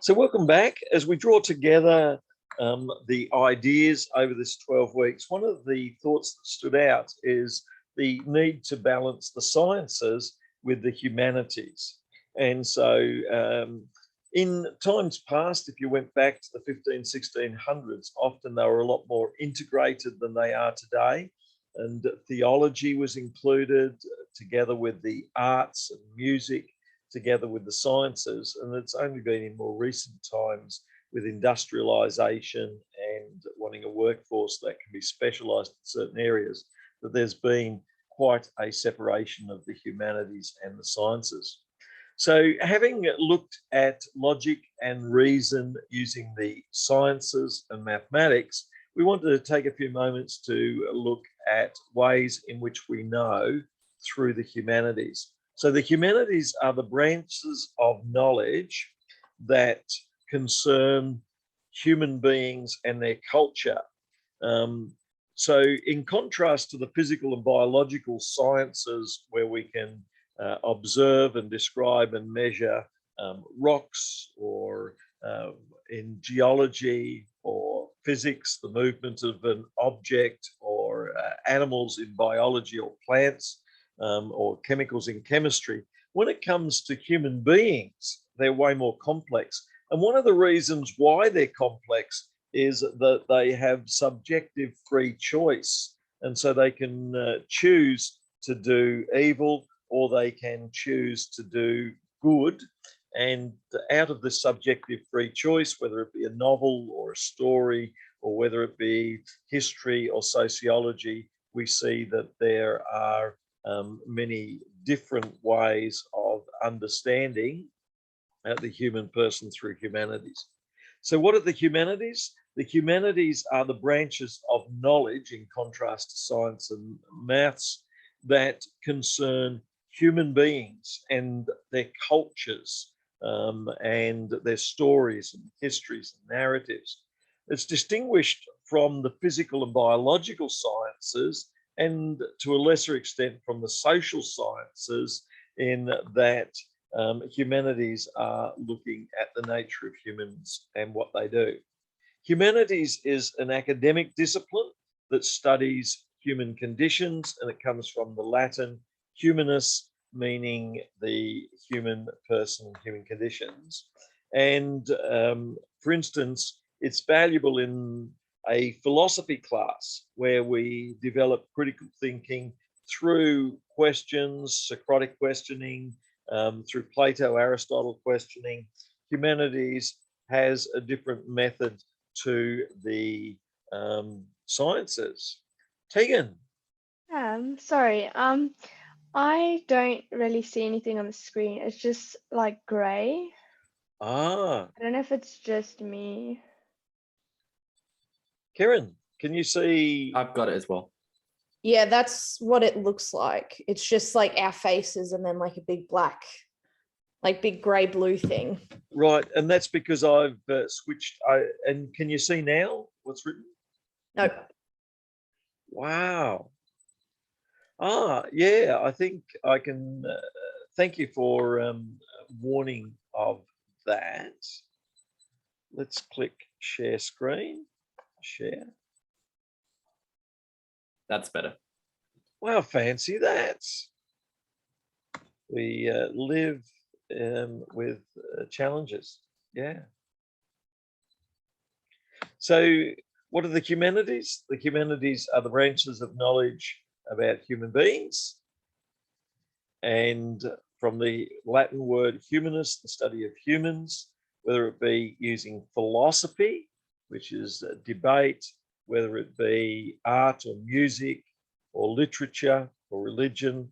So welcome back. As we draw together the ideas over this 12 weeks, one of the thoughts that stood out is the need to balance the sciences with the humanities. And so in times past, if you went back to the 1600s, often they were a lot more integrated than they are today. And theology was included together with the arts and music, together with the sciences. And it's only been in more recent times with industrialization and wanting a workforce that can be specialized in certain areas that there's been quite a separation of the humanities and the sciences. So having looked at logic and reason using the sciences and mathematics, we wanted to take a few moments to look at ways in which we know through the humanities. So the humanities are the branches of knowledge that concern human beings and their culture. So in contrast to the physical and biological sciences where we can observe and describe and measure rocks, or in geology or physics, the movement of an object, or animals in biology, or plants, or chemicals in chemistry. When it comes to human beings, they're way more complex. And one of the reasons why they're complex is that they have subjective free choice. And so they can choose to do evil, or they can choose to do good. And out of this subjective free choice, whether it be a novel or a story, or whether it be history or sociology, we see that there are many different ways of understanding the human person through humanities. So what are the humanities? The humanities are the branches of knowledge, in contrast to science and maths, that concern human beings and their cultures, and their stories and histories and narratives. It's distinguished from the physical and biological sciences, and to a lesser extent from the social sciences, in that humanities are looking at the nature of humans and what they do. Humanities is an academic discipline that studies human conditions, and it comes from the Latin humanus, meaning the human person, human conditions. And for instance, it's valuable in a philosophy class where we develop critical thinking through questions, Socratic questioning, through Plato, Aristotle questioning. Humanities has a different method to the sciences. Tegan. Sorry. I don't really see anything on the screen. It's just like gray. Ah, I don't know if it's just me. Karen, can you see? I've got it as well. Yeah, that's what it looks like. It's just like our faces and then like a big black, like big gray blue thing. Right, and that's because I've switched. And can you see now what's written? No. Wow. Ah, yeah, I think I can. Thank you for warning of that. Let's click share screen. Share. That's better. Wow, fancy that. We live with challenges. Yeah. So what are the humanities? The humanities are the branches of knowledge about human beings. And from the Latin word humanus, the study of humans, whether it be using philosophy, which is debate, whether it be art or music or literature or religion.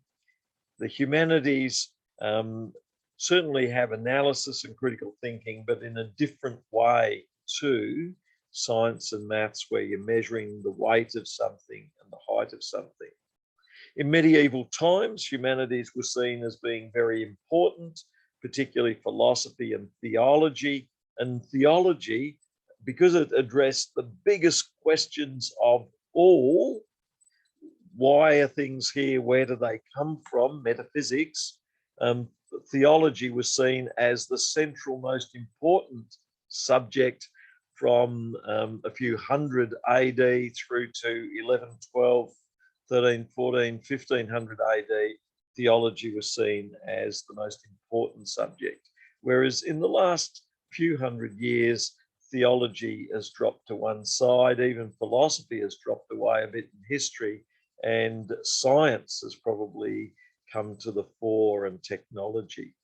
The humanities certainly have analysis and critical thinking, but in a different way to science and maths, where you're measuring the weight of something and the height of something. In medieval times, humanities were seen as being very important, particularly philosophy and theology. And theology, because it addressed the biggest questions of all, why are things here? Where do they come from? Metaphysics. theology was seen as the central, most important subject from a few hundred AD through to 11, 12, 13, 14, 1500 AD. Theology was seen as the most important subject. Whereas in the last few hundred years, theology has dropped to one side, even philosophy has dropped away a bit in history, and science has probably come to the fore, and technology.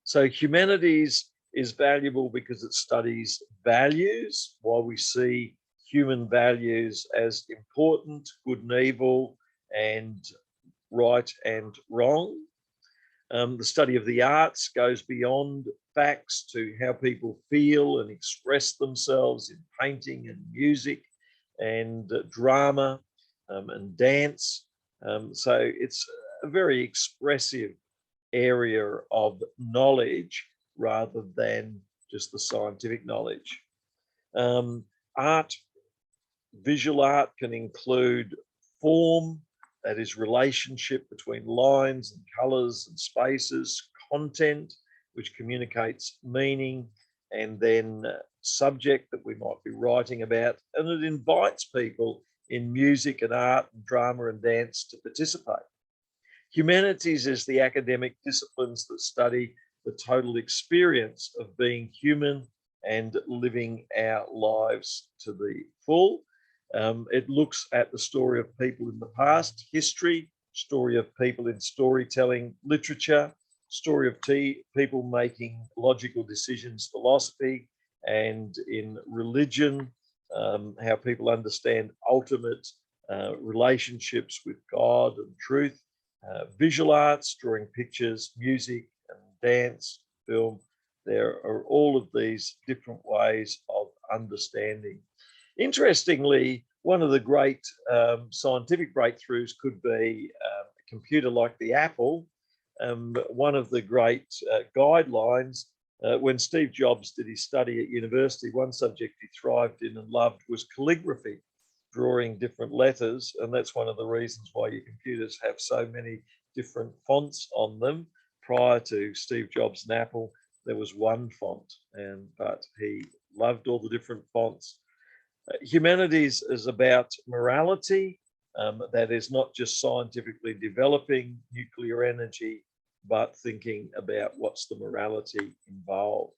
So humanities is valuable because it studies values, while we see human values as important, good and evil, and right and wrong. The study of the arts goes beyond facts to how people feel and express themselves in painting and music and drama and dance. So it's a very expressive area of knowledge rather than just the scientific knowledge. Art, visual art can include form, that is relationship between lines and colors and spaces, content, which communicates meaning, and then subject that we might be writing about. And it invites people in music and art and drama and dance to participate. Humanities is the academic disciplines that study the total experience of being human and living our lives to the full. It looks at the story of people in the past, history, story of people in storytelling, literature, story of people making logical decisions, philosophy, and in religion, how people understand ultimate relationships with God and truth. Visual arts, drawing pictures, music and dance, film. There are all of these different ways of understanding. Interestingly, one of the great scientific breakthroughs could be a computer like the Apple. One of the great guidelines, when Steve Jobs did his study at university, one subject he thrived in and loved was calligraphy, drawing different letters. And that's one of the reasons why your computers have so many different fonts on them. Prior to Steve Jobs and Apple, there was one font, but he loved all the different fonts. Humanities is about morality, that is not just scientifically developing nuclear energy, but thinking about what's the morality involved.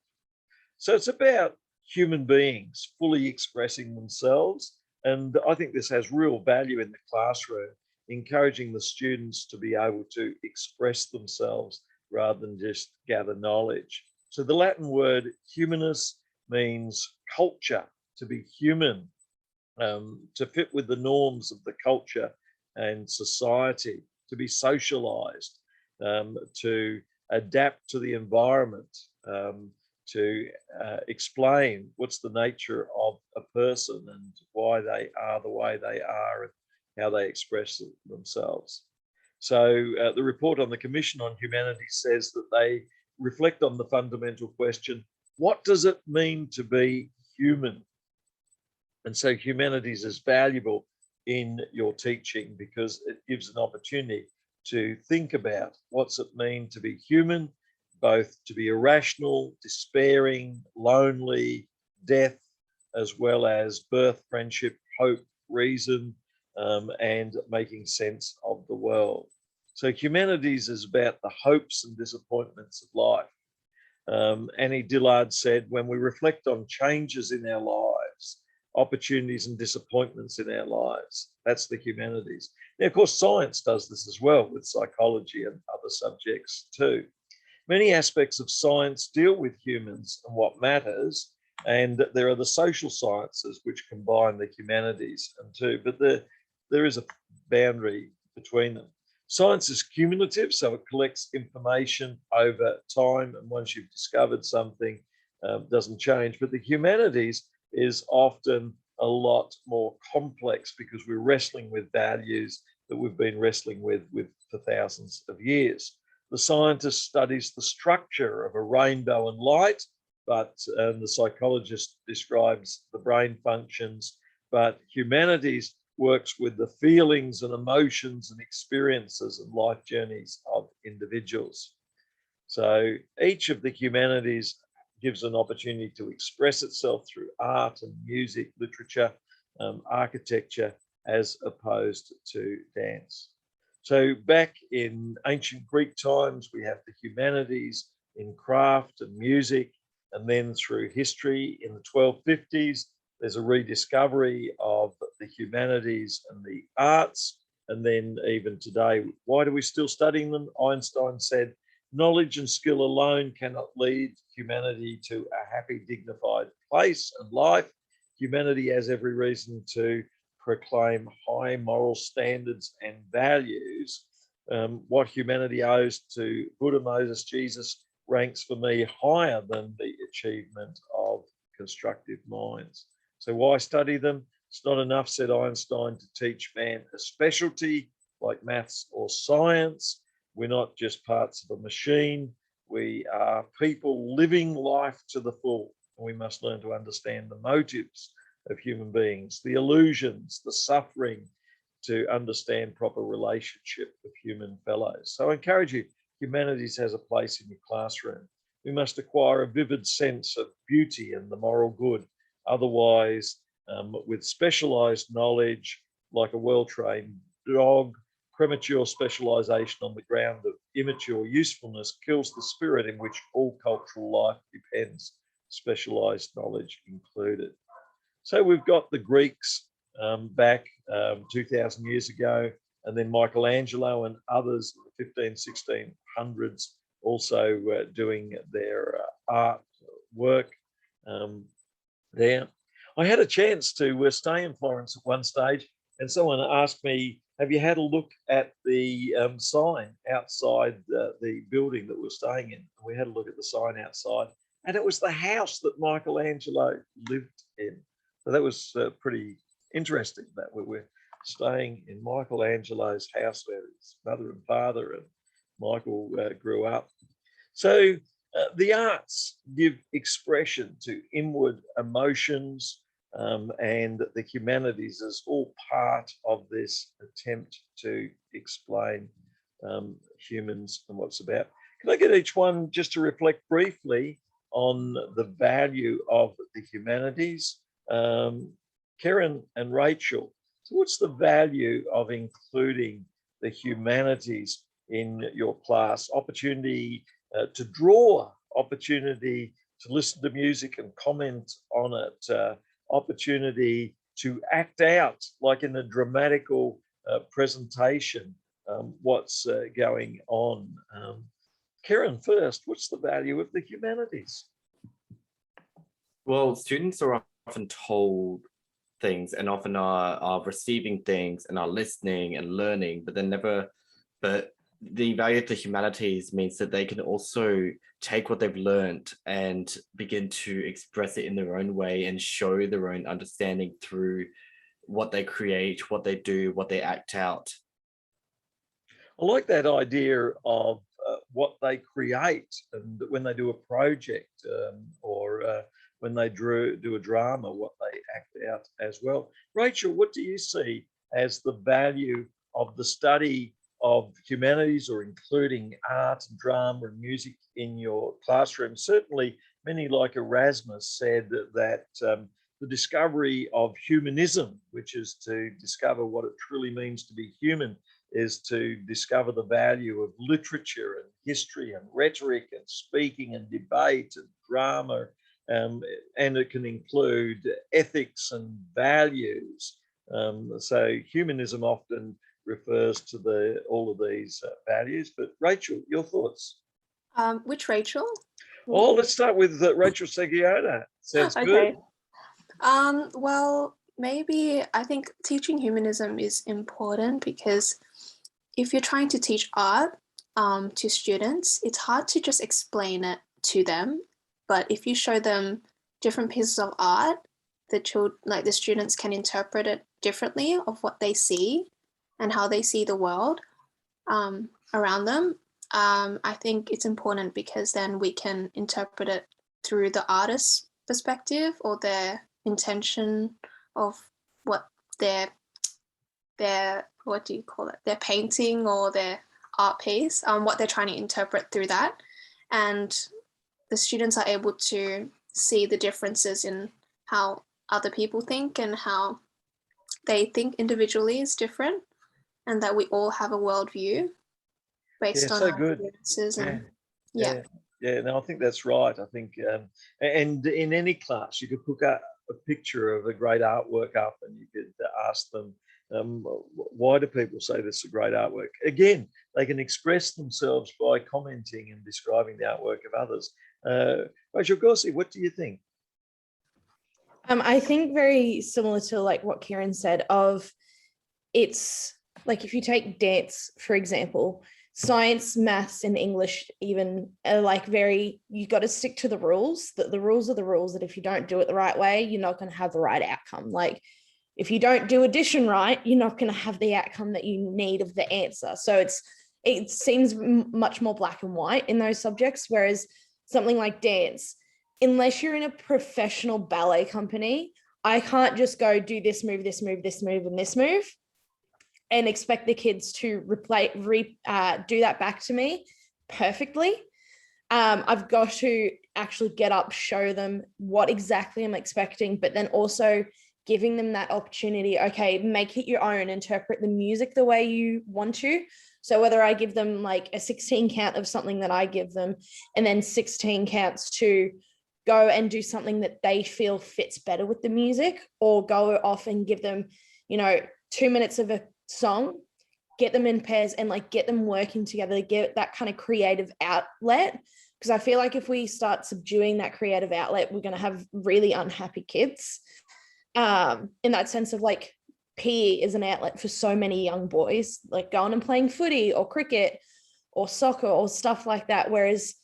So it's about human beings fully expressing themselves. And I think this has real value in the classroom, encouraging the students to be able to express themselves rather than just gather knowledge. So the Latin word humanus means culture, to be human, to fit with the norms of the culture and society, to be socialized, to adapt to the environment, to explain what's the nature of a person and why they are the way they are and how they express themselves. So the report on the Commission on Humanities says that they reflect on the fundamental question, what does it mean to be human? And so humanities is valuable in your teaching because it gives an opportunity to think about what's it mean to be human, both to be irrational, despairing, lonely, death, as well as birth, friendship, hope, reason, and making sense of the world. So humanities is about the hopes and disappointments of life. Annie Dillard said, when we reflect on changes in our lives, opportunities and disappointments in our lives, that's the humanities. Now, of course, science does this as well with psychology and other subjects too. Many aspects of science deal with humans and what matters, and there are the social sciences which combine the humanities and too, but there is a boundary between them. Science is cumulative, so it collects information over time, and once you've discovered something, doesn't change. But the humanities is often a lot more complex because we're wrestling with values that we've been wrestling with for thousands of years. The scientist studies the structure of a rainbow and light, but the psychologist describes the brain functions, but humanities works with the feelings and emotions and experiences and life journeys of individuals. So each of the humanities gives an opportunity to express itself through art and music, literature, architecture, as opposed to dance. So back in ancient Greek times, we have the humanities in craft and music, and then through history in the 1250s, there's a rediscovery of the humanities and the arts. And then even today, why do we still studying them? Einstein said, knowledge and skill alone cannot lead humanity to a happy, dignified place and life. Humanity has every reason to proclaim high moral standards and values. What humanity owes to Buddha, Moses, Jesus ranks for me higher than the achievement of constructive minds. So why study them? It's not enough, said Einstein, to teach man a specialty like maths or science. We're not just parts of a machine. We are people living life to the full. And we must learn to understand the motives of human beings, the illusions, the suffering, to understand proper relationship with human fellows. So I encourage you, humanities has a place in your classroom. We must acquire a vivid sense of beauty and the moral good. Otherwise, with specialized knowledge, like a well-trained dog, premature specialization on the ground of immature usefulness kills the spirit in which all cultural life depends, specialized knowledge included. So we've got the Greeks back 2,000 years ago, and then Michelangelo and others in the 1500s, 1600s also doing their art work there. I had a chance to stay in Florence at one stage, and someone asked me, have you had a look at the sign outside the building that we're staying in? We had a look at the sign outside, and it was the house that Michelangelo lived in. So that was pretty interesting, that we were staying in Michelangelo's house where his mother and father and Michael grew up. So the arts give expression to inward emotions, and the humanities is all part of this attempt to explain humans and what's about. Can I get each one just to reflect briefly on the value of the humanities? Karen and Rachel, so what's the value of including the humanities in your class? Opportunity to draw, opportunity to listen to music and comment on it, opportunity to act out, like in a dramatical presentation, what's going on. Karen, first, what's the value of the humanities? Well, students are often told things and often are receiving things and are listening and learning, but the value of the humanities means that they can also take what they've learned and begin to express it in their own way and show their own understanding through what they create, what they do, what they act out. I like that idea of what they create, and when they do a project or when they do a drama, what they act out as well. Rachel, what do you see as the value of the study of humanities, or including art, drama, and music in your classroom? Certainly, many like Erasmus said that the discovery of humanism, which is to discover what it truly means to be human, is to discover the value of literature and history and rhetoric and speaking and debate and drama, and it can include ethics and values. So humanism often refers to all of these values. But Rachel, your thoughts? Which Rachel? Oh, let's start with Rachel Segiota. Sounds Okay. good. Well, maybe I think teaching humanism is important because if you're trying to teach art to students, it's hard to just explain it to them. But if you show them different pieces of art, the students can interpret it differently of what they see and how they see the world around them. I think it's important because then we can interpret it through the artist's perspective or their intention of what their what do you call it? Their painting or their art piece, what they're trying to interpret through that. and the students are able to see the differences in how other people think and how they think individually is different, and that we all have a worldview based on so our good. experiences. And No, I think that's right. I think, and in any class, you could put a picture of a great artwork up, and you could ask them, why do people say this is a great artwork? Again, they can express themselves by commenting and describing the artwork of others. Rachel Gorsey, what do you think? I think very similar to like what Kieran said of, it's like if you take dance, for example, science, maths, and English even are like you got to stick to the rules, that the rules are the rules, that if you don't do it the right way, you're not going to have the right outcome. Like if you don't do addition right, you're not going to have the outcome that you need of the answer. So it seems much more black and white in those subjects, whereas something like dance, unless you're in a professional ballet company, I can't just go do this move, this move, this move, and this move and expect the kids to do that back to me perfectly. I've got to actually get up, show them what exactly I'm expecting, but then also giving them that opportunity, okay, make it your own, interpret the music the way you want to. So whether I give them like a 16 count of something that I give them, and then 16 counts to go and do something that they feel fits better with the music, or go off and give them, 2 minutes of a song, get them in pairs and like get them working together, get that kind of creative outlet. Because I feel like if we start subduing that creative outlet, we're going to have really unhappy kids. In that sense of like PE is an outlet for so many young boys, like going and playing footy or cricket or soccer or stuff like that. Whereas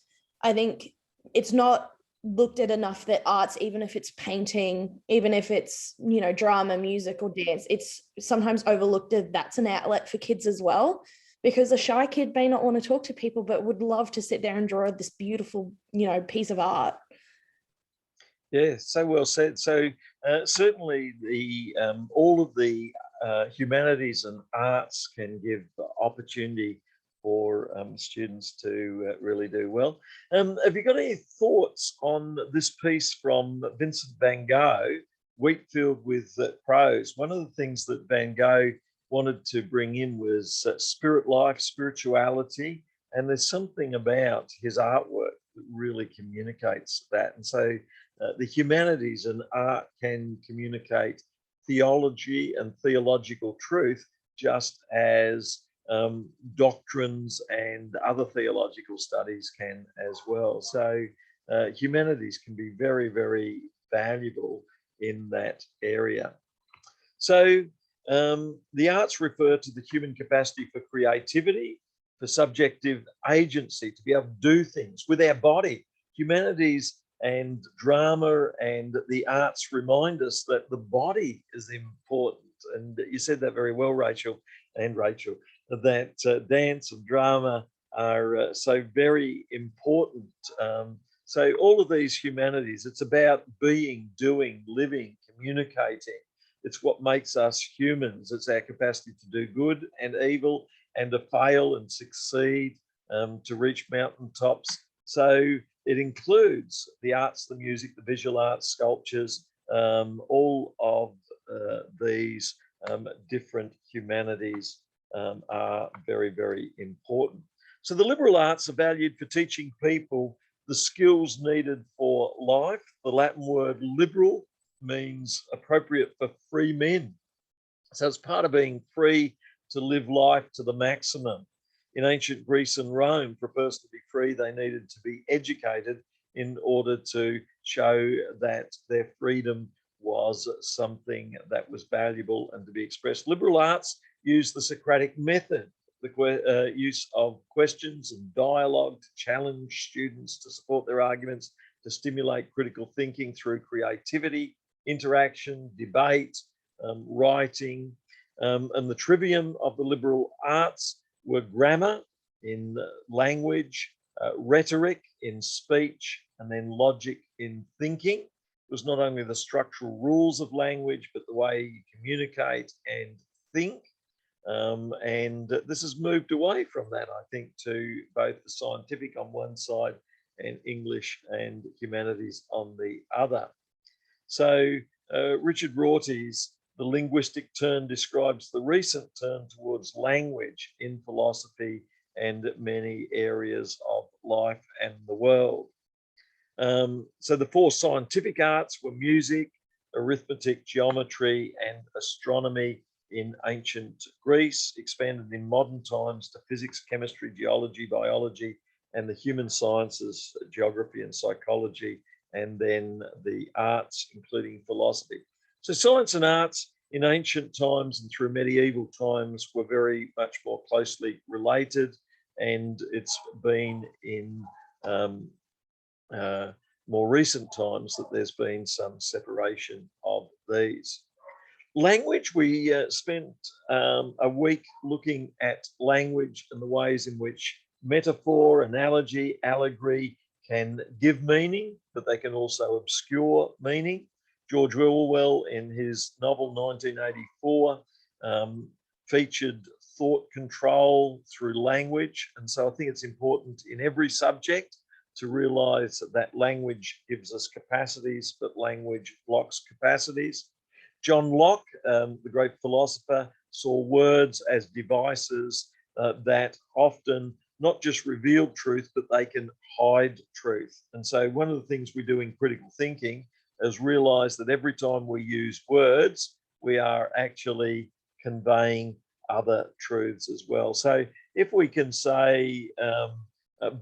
I think it's not looked at enough that arts, even if it's painting, even if it's, drama, music or dance, it's sometimes overlooked that that's an outlet for kids as well, because a shy kid may not want to talk to people, but would love to sit there and draw this beautiful, piece of art. Yeah, so well said. So certainly the all of the humanities and arts can give opportunity for students to really do well. Have you got any thoughts on this piece from Vincent van Gogh, Wheatfield with Prose? One of the things that Van Gogh wanted to bring in was spirit life, spirituality, and there's something about his artwork that really communicates that. And so the humanities and art can communicate theology and theological truth, just as doctrines and other theological studies can as well. So humanities can be very, very valuable in that area. So the arts refer to the human capacity for creativity, for subjective agency, to be able to do things with our body. Humanities and drama and the arts remind us that the body is important. And you said that very well, Rachel, that dance and drama are so very important. So all of these humanities, it's about being, doing, living, communicating. It's what makes us humans. It's our capacity to do good and evil and to fail and succeed, to reach mountaintops. So it includes the arts, the music, the visual arts, sculptures, all of these different humanities are very, very important. So the liberal arts are valued for teaching people the skills needed for life. The Latin word liberal means appropriate for free men. So it's part of being free to live life to the maximum. In ancient Greece and Rome, for a person to be free, they needed to be educated in order to show that their freedom was something that was valuable and to be expressed. Liberal arts use the Socratic method, the use of questions and dialogue to challenge students, to support their arguments, to stimulate critical thinking through creativity, interaction, debate, writing. And the trivium of the liberal arts were grammar in language, rhetoric in speech, and then logic in thinking. It was not only the structural rules of language, but the way you communicate and think. And this has moved away from that, I think, to both the scientific on one side and English and humanities on the other. So Richard Rorty's The Linguistic Turn describes the recent turn towards language in philosophy and many areas of life and the world. So the four scientific arts were music, arithmetic, geometry, and astronomy in ancient Greece, expanded in modern times to physics, chemistry, geology, biology, and the human sciences, geography and psychology, and then the arts, including philosophy. So science and arts in ancient times and through medieval times were very much more closely related, and it's been in more recent times that there's been some separation of these. Language, we spent a week looking at language and the ways in which metaphor, analogy, allegory can give meaning, but they can also obscure meaning. George Orwell, in his novel 1984, featured thought control through language. And so I think it's important in every subject to realize that language gives us capacities, but language blocks capacities. John Locke, the great philosopher, saw words as devices that often not just reveal truth, but they can hide truth. And so one of the things we do in critical thinking is realize that every time we use words, we are actually conveying other truths as well. So if we can say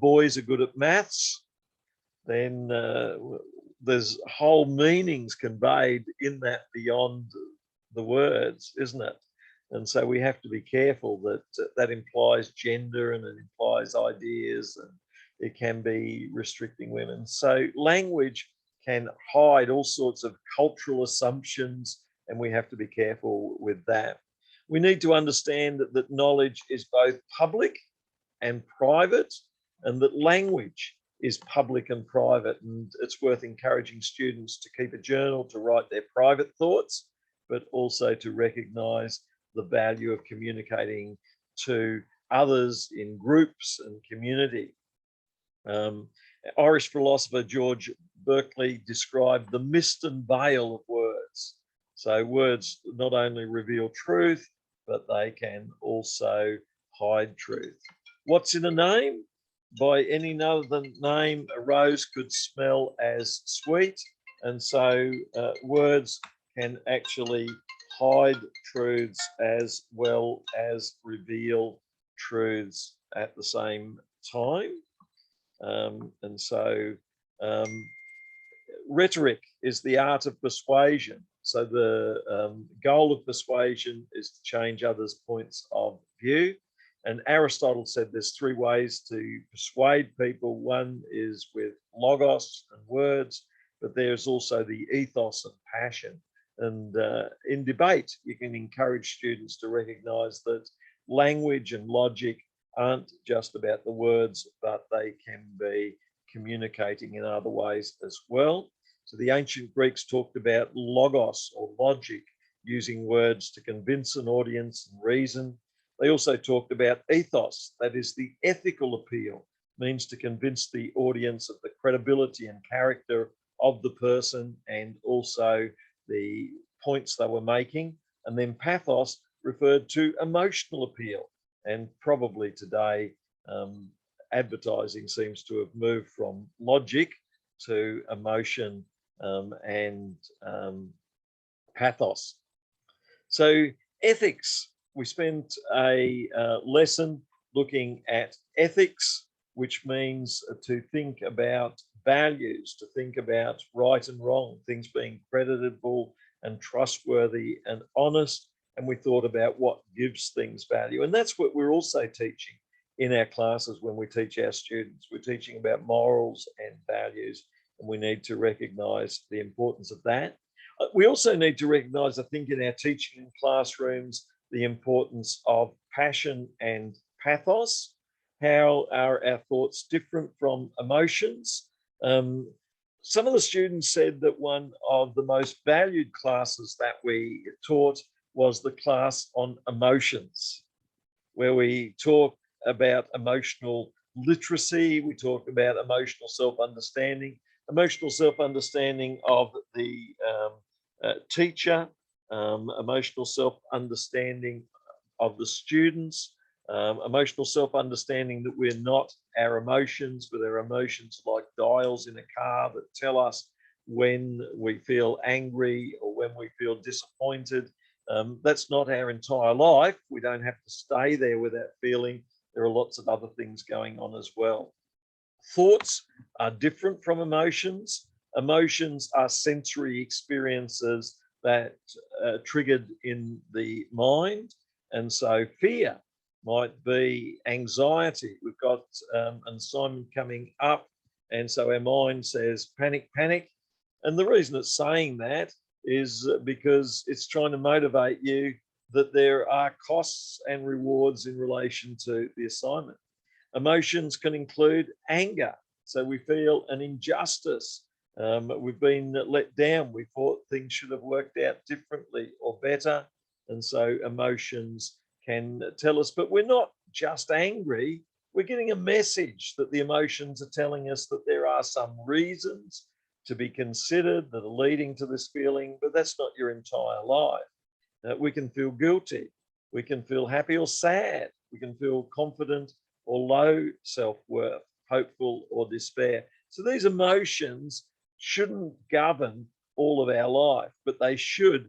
boys are good at maths, then there's whole meanings conveyed in that beyond the words, isn't it? And so we have to be careful that that implies gender and it implies ideas, and it can be restricting women. So language can hide all sorts of cultural assumptions, and we have to be careful with that. We need to understand that knowledge is both public and private, and that language is public and private. And it's worth encouraging students to keep a journal, to write their private thoughts, but also to recognize the value of communicating to others in groups and community. Irish philosopher George Berkeley described the mist and veil of words. So words not only reveal truth, but they can also hide truth. What's in a name? By any other name, a rose could smell as sweet. And so words can actually hide truths as well as reveal truths at the same time. And so rhetoric is the art of persuasion. So the goal of persuasion is to change others' points of view. And Aristotle said there's three ways to persuade people. One is with logos and words, but there's also the ethos and passion. And in debate, you can encourage students to recognize that language and logic aren't just about the words, but they can be communicating in other ways as well. So the ancient Greeks talked about logos or logic, using words to convince an audience and reason. They also talked about ethos, that is the ethical appeal, means to convince the audience of the credibility and character of the person and also the points they were making. And then pathos referred to emotional appeal. And probably today, advertising seems to have moved from logic to emotion and pathos. So ethics, we spent a lesson looking at ethics, which means to think about values, to think about right and wrong, things being creditable and trustworthy and honest. And we thought about what gives things value. And that's what we're also teaching in our classes when we teach our students. We're teaching about morals and values, and we need to recognize the importance of that. We also need to recognize, I think, in our teaching in classrooms, the importance of passion and pathos. How are our thoughts different from emotions? Some of the students said that one of the most valued classes that we taught was the class on emotions, where we talk about emotional literacy. We talk about emotional self-understanding, emotional self-understanding of the teacher, emotional self-understanding of the students, emotional self-understanding that we're not our emotions, but our emotions like dials in a car that tell us when we feel angry or when we feel disappointed. That's not our entire life. We don't have to stay there with that feeling. There are lots of other things going on as well. Thoughts are different from emotions. Emotions are sensory experiences that are triggered in the mind. And so fear might be anxiety. We've got an assignment coming up. And so our mind says, panic, panic. And the reason it's saying that is because it's trying to motivate you that there are costs and rewards in relation to the assignment. Emotions can include anger. So we feel an injustice. We've been let down. We thought things should have worked out differently or better. And so emotions can tell us, but we're not just angry. We're getting a message that the emotions are telling us that there are some reasons to be considered that are leading to this feeling, but that's not your entire life. We can feel guilty. We can feel happy or sad. We can feel confident or low self-worth, hopeful or despair. So these emotions shouldn't govern all of our life, but they should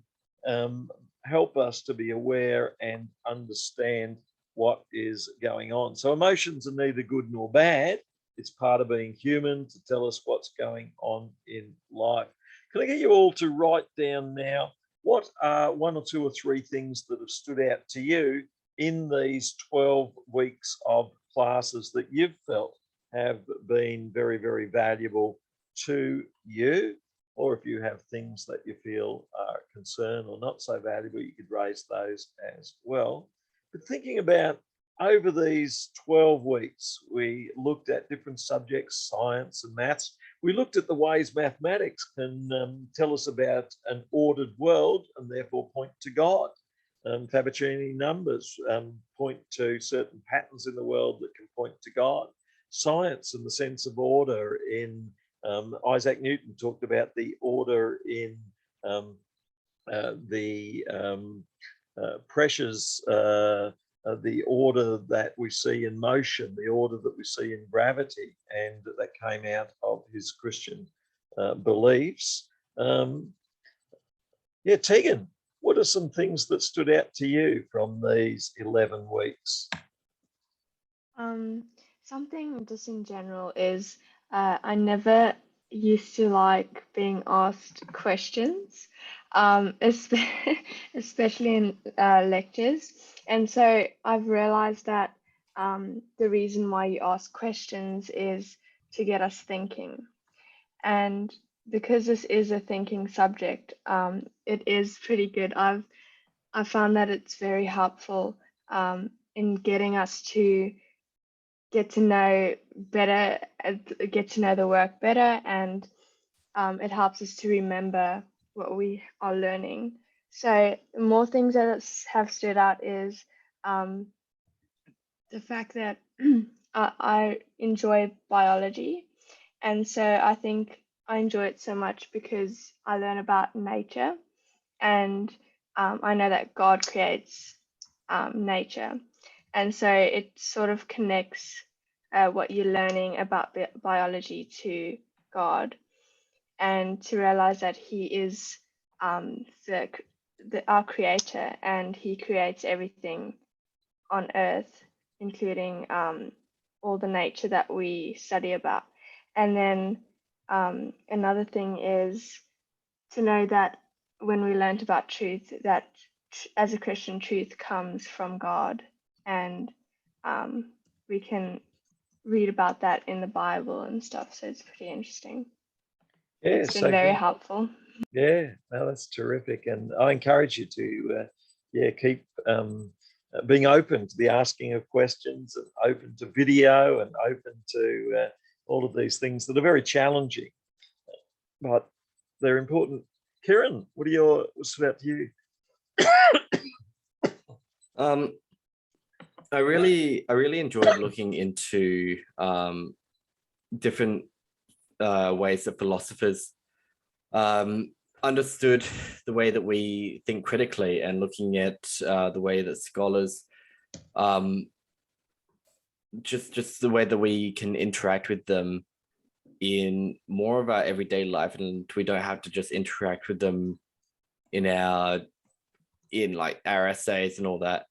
help us to be aware and understand what is going on. So emotions are neither good nor bad. It's part of being human to tell us what's going on in life. Can I get you all to write down now, what are 1 or 2 or 3 things that have stood out to you in these 12 weeks of classes that you've felt have been very, very valuable to you? Or if you have things that you feel are a concern or not so valuable, you could raise those as well. But thinking about over these 12 weeks, we looked at different subjects, science and maths. We looked at the ways mathematics can tell us about an ordered world and therefore point to God. Fabbricini numbers point to certain patterns in the world that can point to God. Science and the sense of order in Isaac Newton talked about the order in the pressures, the order that we see in motion, the order that we see in gravity, and that came out of his Christian beliefs. Yeah, Tegan, what are some things that stood out to you from these 11 weeks? Something just in general is I never used to like being asked questions, especially in lectures. And so I've realized that the reason why you ask questions is to get us thinking. And because this is a thinking subject, it is pretty good. I've found that it's very helpful in getting us to get to know better, get to know the work better, and it helps us to remember what we are learning. So more things that have stood out is the fact that I enjoy biology, and so I think I enjoy it so much because I learn about nature, and I know that God creates nature. And so it sort of connects what you're learning about biology to God, and to realize that He is our creator, and He creates everything on earth, including all the nature that we study about. And then another thing is to know that when we learned about truth, that as a Christian, truth comes from God, and we can read about that in the Bible and stuff. So it's pretty interesting. Yeah, It's been very helpful. Yeah, no, that's terrific, and I encourage you to, keep being open to the asking of questions, and open to video, and open to all of these things that are very challenging, but they're important. Kieran, what's stood out to you? I really enjoyed looking into different ways that philosophers understood the way that we think critically, and looking at the way that scholars just the way that we can interact with them in more of our everyday life, and we don't have to just interact with them in like our essays and all that.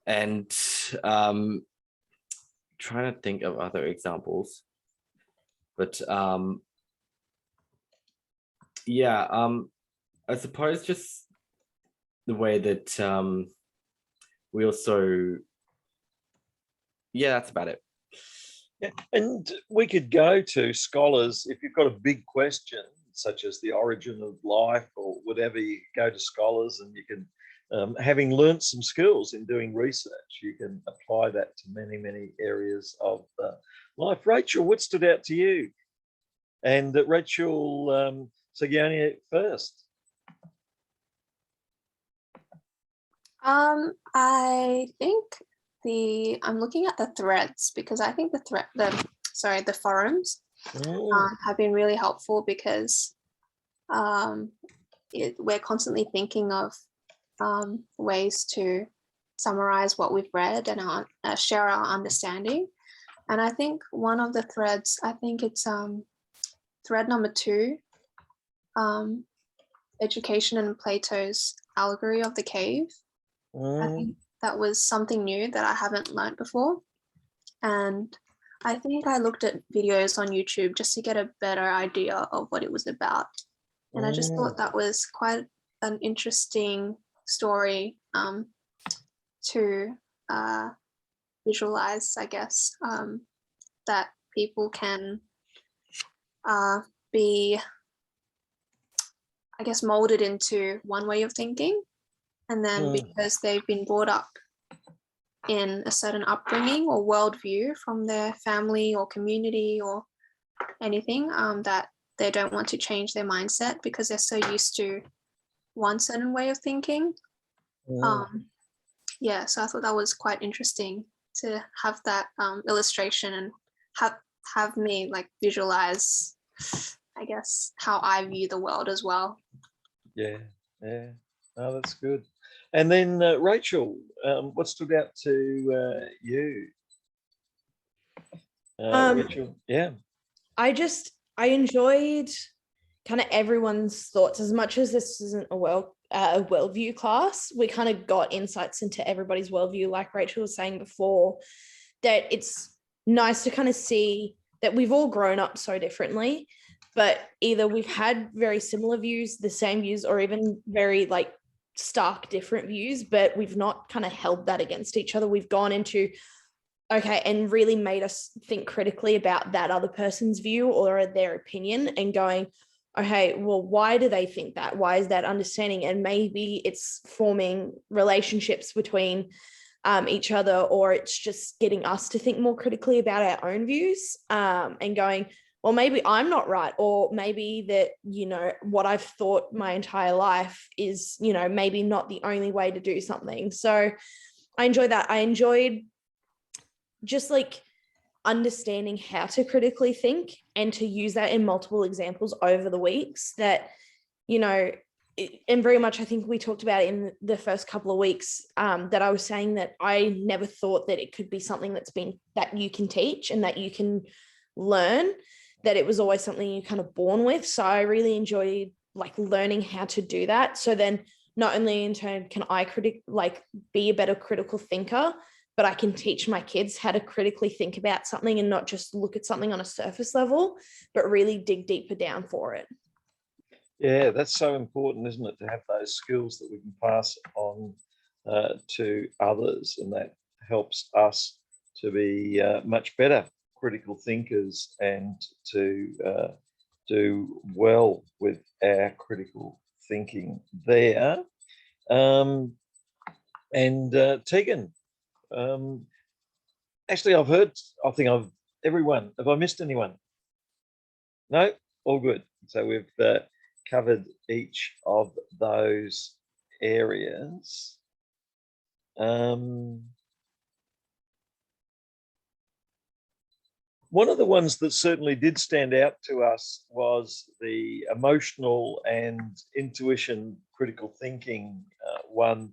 And trying to think of other examples, but yeah, I suppose just the way that we also, yeah, that's about it. Yeah, and we could go to scholars if you've got a big question, such as the origin of life or whatever. You go to scholars, and you can, having learnt some skills in doing research, you can apply that to many, many areas of life. Rachel, what stood out to you? And Rachel Sigourney first. I think I'm looking at the threads, because I think the forums have been really helpful, because we're constantly thinking of ways to summarize what we've read and share our understanding. And I think one of the threads, I think it's thread number 2, education and Plato's allegory of the cave. I think that was something new that I haven't learned before. And I think I looked at videos on YouTube just to get a better idea of what it was about. And I just thought that was quite an interesting story to visualize, I guess, that people can be, I guess, molded into one way of thinking. And then because they've been brought up in a certain upbringing or worldview from their family or community or anything, that they don't want to change their mindset because they're so used to one certain way of thinking. Yeah, so I thought that was quite interesting to have that illustration and have me like visualize, I guess, how I view the world as well. Yeah. Oh, that's good. And then Rachel, what stood out to you? Rachel, yeah. I enjoyed kind of everyone's thoughts. As much as this isn't a worldview class, we kind of got insights into everybody's worldview, like Rachel was saying before, that it's nice to kind of see that we've all grown up so differently, but either we've had very similar views, the same views, or even very like stark different views, but we've not kind of held that against each other. We've gone into, okay, and really made us think critically about that other person's view or their opinion, and going, okay, well, why do they think that? Why is that understanding? And maybe it's forming relationships between each other, or it's just getting us to think more critically about our own views, and going, well, maybe I'm not right, or maybe that, what I've thought my entire life is, maybe not the only way to do something. So I enjoyed that. I enjoyed just like understanding how to critically think and to use that in multiple examples over the weeks that, and very much, I think we talked about in the first couple of weeks, that I was saying that I never thought that it could be something that you can teach and that you can learn, that it was always something you're kind of born with. So I really enjoyed like learning how to do that. So then not only in turn can I be a better critical thinker, but I can teach my kids how to critically think about something and not just look at something on a surface level, but really dig deeper down for it. Yeah, that's so important, isn't it, to have those skills that we can pass on to others, and that helps us to be much better critical thinkers and to do well with our critical thinking there. And Tegan, actually, everyone. Have I missed anyone? No, all good. So we've covered each of those areas. One of the ones that certainly did stand out to us was the emotional and intuition critical thinking one,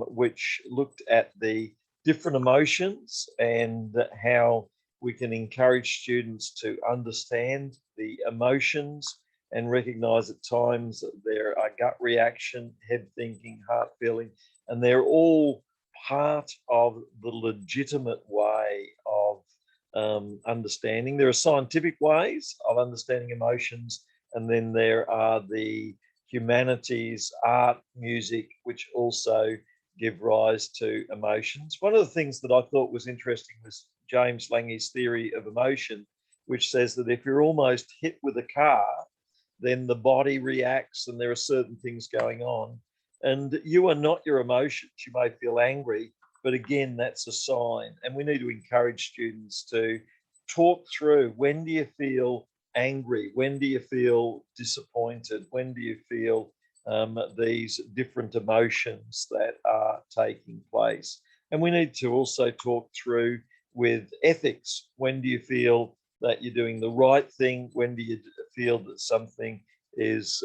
which looked at the different emotions and how we can encourage students to understand the emotions and recognize at times that there are gut reaction, head thinking, heart feeling, and they're all part of the legitimate way of understanding. There are scientific ways of understanding emotions, and then there are the humanities, art, music, which also give rise to emotions. One of the things that I thought was interesting was James Lange's theory of emotion, which says that if you're almost hit with a car, then the body reacts and there are certain things going on. And you are not your emotions. You may feel angry, but again, that's a sign. And we need to encourage students to talk through, when do you feel angry? When do you feel disappointed? When do you feel these different emotions that are taking place? And we need to also talk through with ethics. When do you feel that you're doing the right thing? When do you feel that something is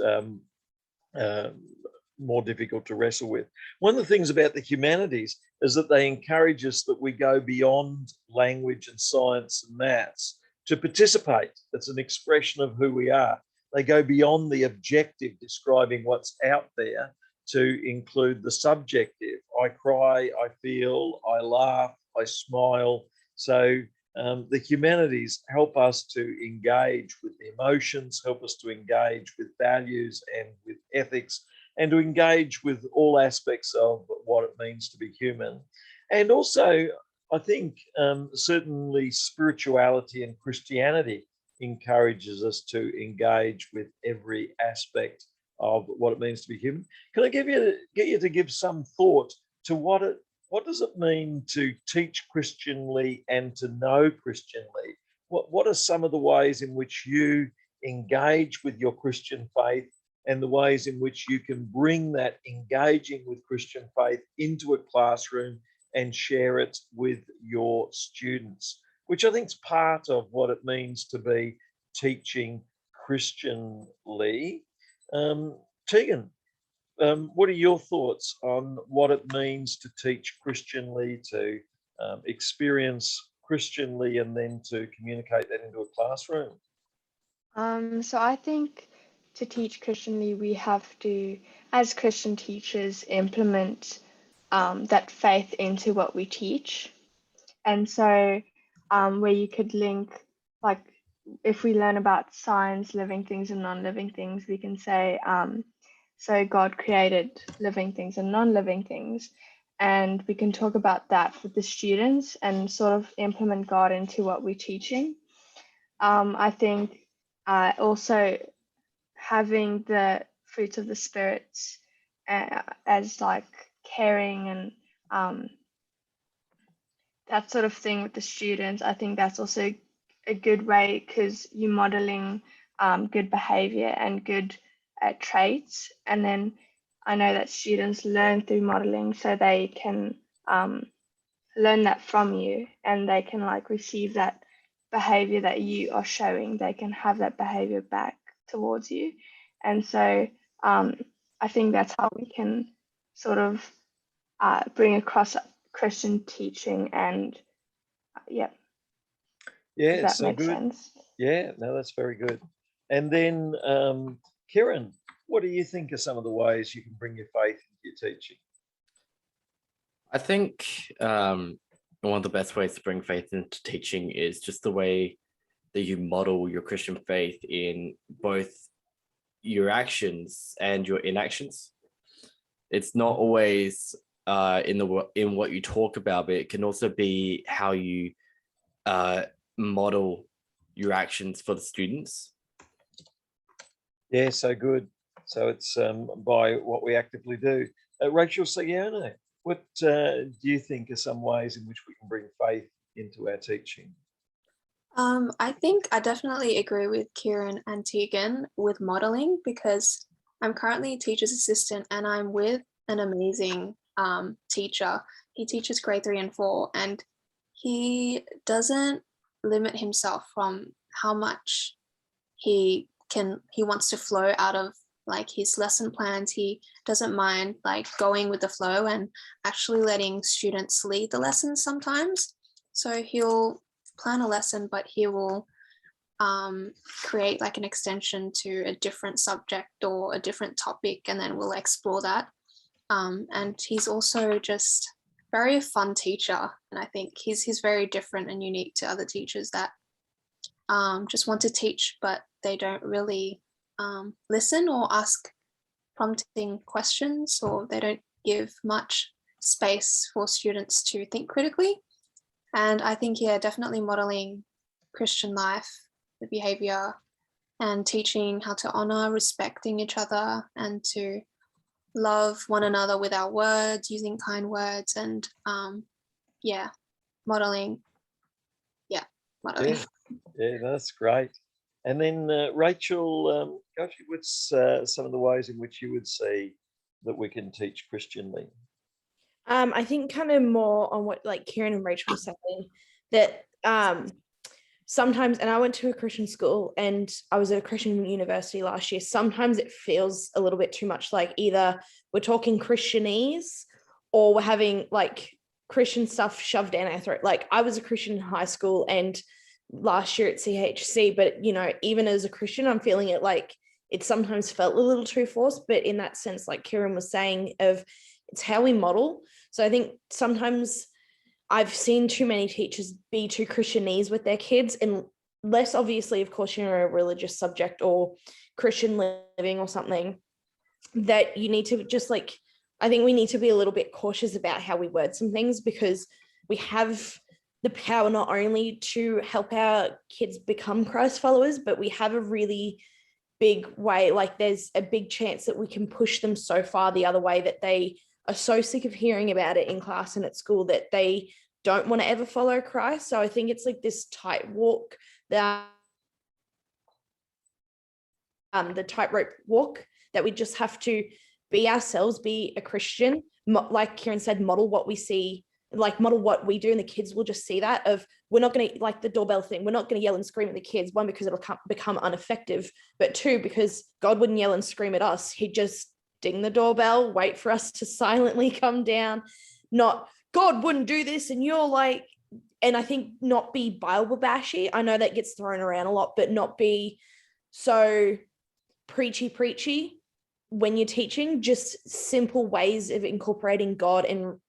more difficult to wrestle with? One of the things about the humanities is that they encourage us that we go beyond language and science and maths to participate. It's an expression of who we are. They go beyond the objective, describing what's out there, to include the subjective. I cry, I feel, I laugh, I smile. So the humanities help us to engage with the emotions, help us to engage with values and with ethics, and to engage with all aspects of what it means to be human. And also, I think certainly spirituality and Christianity encourages us to engage with every aspect of what it means to be human. Can I get you to give some thought to what does it mean to teach Christianly and to know Christianly? What are some of the ways in which you engage with your Christian faith, and the ways in which you can bring that engaging with Christian faith into a classroom and share it with your students, which I think is part of what it means to be teaching Christianly. Tegan, what are your thoughts on what it means to teach Christianly, to experience Christianly, and then to communicate that into a classroom? So I think to teach Christianly, we have to, as Christian teachers, implement that faith into what we teach. And so where you could link, like if we learn about science, living things and non-living things, we can say, so God created living things and non-living things. And we can talk about that with the students and sort of implement God into what we're teaching. I think also having the fruits of the spirits as like caring and that sort of thing with the students, I think that's also a good way, because you're modeling good behavior and good traits. And then I know that students learn through modeling, so they can learn that from you, and they can like receive that behavior that you are showing. They can have that behavior back towards you. And so I think that's how we can sort of bring across Christian teaching. And yeah, does that so make good. sense? Yeah, no, that's very good. And then, Kieran, what do you think are some of the ways you can bring your faith into your teaching? I think one of the best ways to bring faith into teaching is just the way that you model your Christian faith in both your actions and your inactions. It's not always in what you talk about, but it can also be how you model your actions for the students. Yeah, so good. So it's by what we actively do. Rachel Sagione, what do you think are some ways in which we can bring faith into our teaching? I think I definitely agree with Kieran and Tegan with modeling, because I'm currently a teacher's assistant and I'm with an amazing teacher. He teaches grade 3 and 4, and he doesn't limit himself from how much he wants to flow out of like his lesson plans. He doesn't mind like going with the flow and actually letting students lead the lessons sometimes. So he'll plan a lesson, but he will create like an extension to a different subject or a different topic, and then we'll explore that. And he's also just very fun teacher, and I think he's very different and unique to other teachers that just want to teach, but they don't really listen or ask prompting questions, or they don't give much space for students to think critically. And I think, yeah, definitely modeling Christian life, the behavior, and teaching how to honor, respecting each other, and to love one another with our words, using kind words, and modeling. Modeling. Yeah, that's great. And then Rachel, gosh, what's some of the ways in which you would see that we can teach Christianly? I think kind of more on what like Kieran and Rachel were saying, that sometimes, and I went to a Christian school and I was at a Christian university last year, sometimes it feels a little bit too much like either we're talking Christianese or we're having like Christian stuff shoved down our throat. Like I was a Christian in high school and last year at CHC, but you know, even as a Christian, I'm feeling it like it sometimes felt a little too forced, but in that sense, like Kieran was saying, of it's how we model. So I think sometimes I've seen too many teachers be too Christianese with their kids, and less obviously, of course, you know, a religious subject or Christian living or something, that you need to just like, I think we need to be a little bit cautious about how we word some things, because we have the power not only to help our kids become Christ followers, but we have a really big way, like there's a big chance that we can push them so far the other way that they are so sick of hearing about it in class and at school that they don't want to ever follow Christ. So I think it's like this tightrope that the tightrope walk that we just have to be ourselves, be a Christian, like Kieran said, model what we see, like model what we do, and the kids will just see that. Of we're not going to, like the doorbell thing, we're not going to yell and scream at the kids, one, because it'll become ineffective, but two, because God wouldn't yell and scream at us. He'd just ding the doorbell, wait for us to silently come down, not God wouldn't do this and you're like, and I think not be Bible bashy. I know that gets thrown around a lot, but not be so preachy when you're teaching, just simple ways of incorporating God and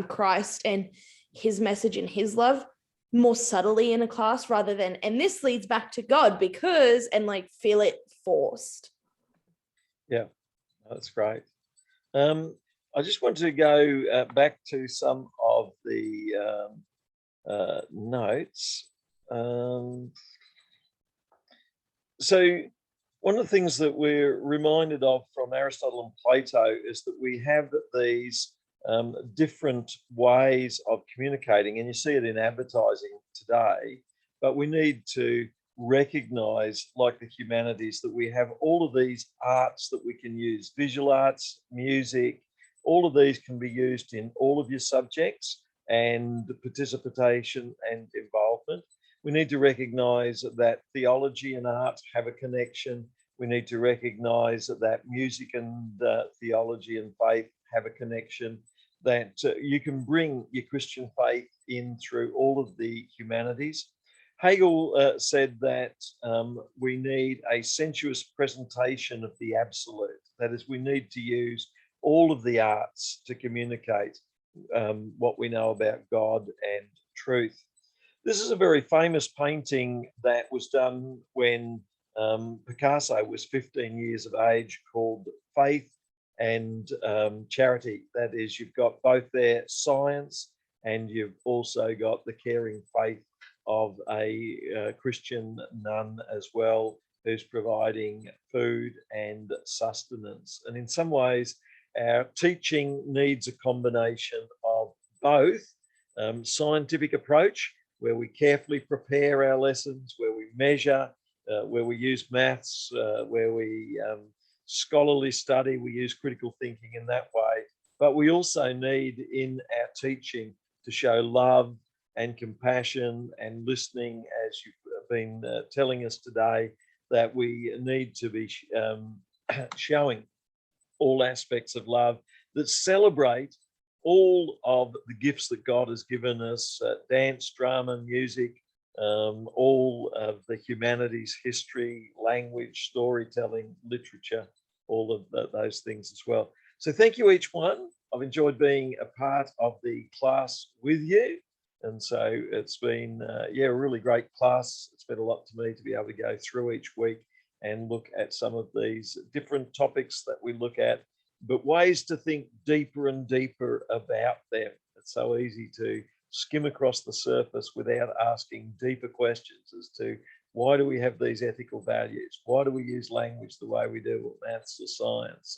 Christ and his message and his love more subtly in a class, rather than, and this leads back to God because, and like feel it forced. Yeah, that's great. I just want to go back to some of the notes. So one of the things that we're reminded of from Aristotle and Plato is that we have these different ways of communicating, and you see it in advertising today, but we need to recognize, like the humanities, that we have all of these arts that we can use, visual arts, music, all of these can be used in all of your subjects, and participation and involvement. We need to recognize that theology and art have a connection. We need to recognize that music and theology and faith have a connection, that you can bring your Christian faith in through all of the humanities. Hegel said that we need a sensuous presentation of the absolute. That is, we need to use all of the arts to communicate what we know about God and truth. This is a very famous painting that was done when Picasso was 15 years of age, called Faith and Charity. That is, you've got both their science and you've also got the caring faith of a Christian nun as well, who's providing food and sustenance. And in some ways, our teaching needs a combination of both scientific approach, where we carefully prepare our lessons, where we measure, where we use maths, where we scholarly study, we use critical thinking in that way. But we also need in our teaching to show love and compassion and listening, as you've been telling us today, that we need to be showing all aspects of love that celebrate all of the gifts that God has given us, dance, drama, music, all of the humanities, history, language, storytelling, literature, all of those things as well. So thank you, each one. I've enjoyed being a part of the class with you. And so it's been, a really great class. It's been a lot to me to be able to go through each week and look at some of these different topics that we look at, but ways to think deeper and deeper about them. It's so easy to skim across the surface without asking deeper questions as to why do we have these ethical values? Why do we use language the way we do, or maths or science?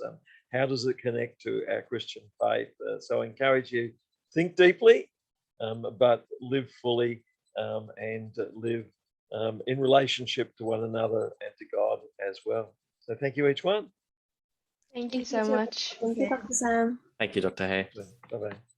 How does it connect to our Christian faith? So I encourage you, think deeply, but live fully and live in relationship to one another and to God as well. So thank you, each one. Thank you so much. Thank you, Dr. Sam. Thank you, Dr. Hay. Bye-bye.